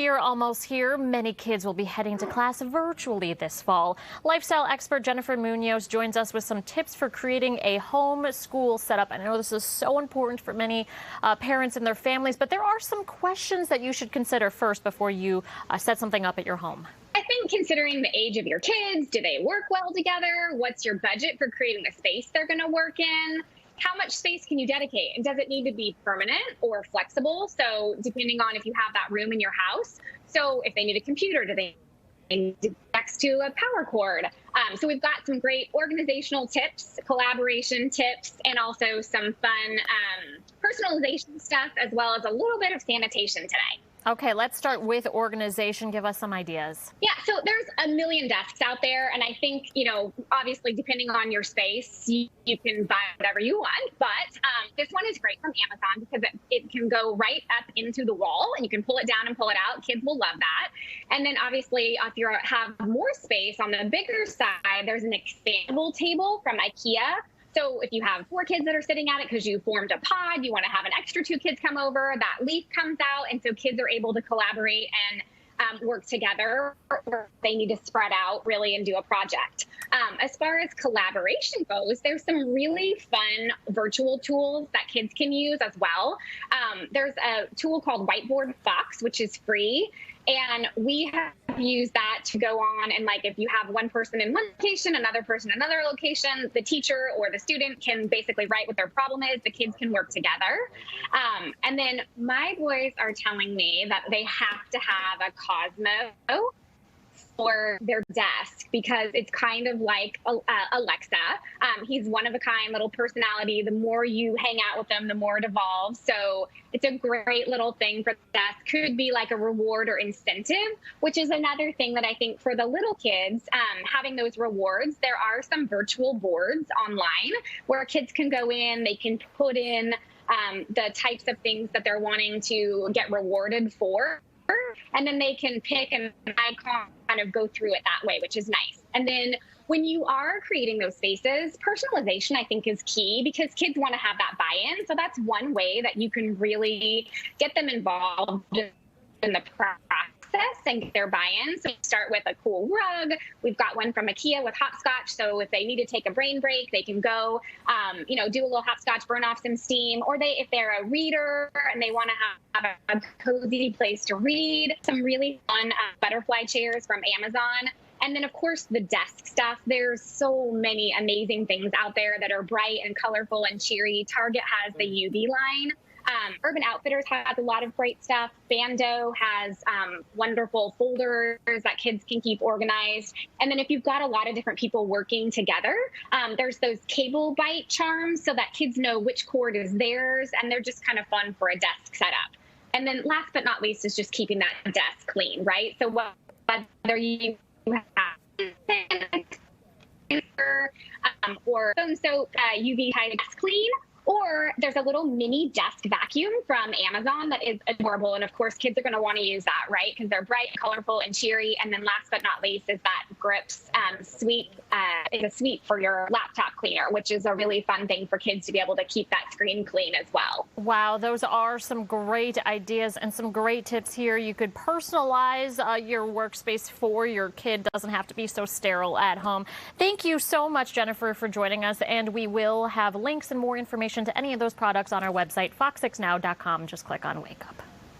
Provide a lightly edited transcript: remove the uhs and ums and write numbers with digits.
We're almost here. Many kids will be heading to class virtually this fall. Lifestyle expert Jennifer Munoz joins us with some tips for creating a home school setup. I know this is so important for many parents and their families, but there are some questions that you should consider first before you set something up at your home. I think considering the age of your kids, do they work well together? What's your budget for creating the space they're going to work in? How much space can you dedicate? And does it need to be permanent or flexible? So depending on if you have that room in your house. So if they need a computer, do they need next to a power cord? So we've got some great organizational tips, collaboration tips, and also some fun personalization stuff, as well as a little bit of sanitation today. Okay, let's start with organization. Give us some ideas. Yeah, so there's a million desks out there, and I think, obviously depending on your space, you can buy whatever you want, but this one is great from Amazon because it can go right up into the wall, and you can pull it down and pull it out. Kids will love that. And then obviously, if you have more space on the bigger side, there's an expandable table from IKEA. So if you have 4 kids that are sitting at it because you formed a pod, you want to have an extra 2 kids come over, that leaf comes out, and so kids are able to collaborate and work together, or they need to spread out really and do a project. As far as collaboration goes, there's some really fun virtual tools that kids can use as well. There's a tool called Whiteboard Fox, which is free. And we have used that to go on and, like, if you have one person in one location, another person in another location, the teacher or the student can basically write what their problem is. The kids can work together. And then my boys are telling me that they have to have a Cosmo for their desk because it's kind of like Alexa. He's one of a kind, little personality. The more you hang out with them, the more it evolves. So it's a great little thing for the desk. Could be like a reward or incentive, which is another thing that I think for the little kids, having those rewards. There are some virtual boards online where kids can go in, they can put in the types of things that they're wanting to get rewarded for. And then they can pick an icon, kind of go through it that way, which is nice. And then when you are creating those spaces, personalization, I think, is key because kids want to have that buy-in. So that's one way that you can really get them involved in the process and get their buy-in. So you start with a cool rug. We've got one from IKEA with hopscotch. So if they need to take a brain break, they can go, do a little hopscotch, burn off some steam. Or if they're a reader and they want to have a cozy place to read, some really fun butterfly chairs from Amazon. And then, of course, the desk stuff. There's so many amazing things out there that are bright and colorful and cheery. Target has the UV line. Urban Outfitters has a lot of great stuff. Bando has wonderful folders that kids can keep organized. And then if you've got a lot of different people working together, there's those cable bite charms so that kids know which cord is theirs, and they're just kind of fun for a desk setup. And then last but not least is just keeping that desk clean, right? So whether you have or phone soap, UV high desk clean, or there's a little mini desk vacuum from Amazon that is adorable. And of course, kids are going to want to use that, right? Because they're bright, colorful, and cheery. And then last but not least is that Grips sweep. Is a sweep for your laptop cleaner, which is a really fun thing for kids to be able to keep that screen clean as well. Wow, those are some great ideas and some great tips here. You could personalize your workspace for your kid. Doesn't have to be so sterile at home. Thank you so much, Jennifer, for joining us. And we will have links and more information to any of those products on our website, fox6now.com. Just click on Wake Up.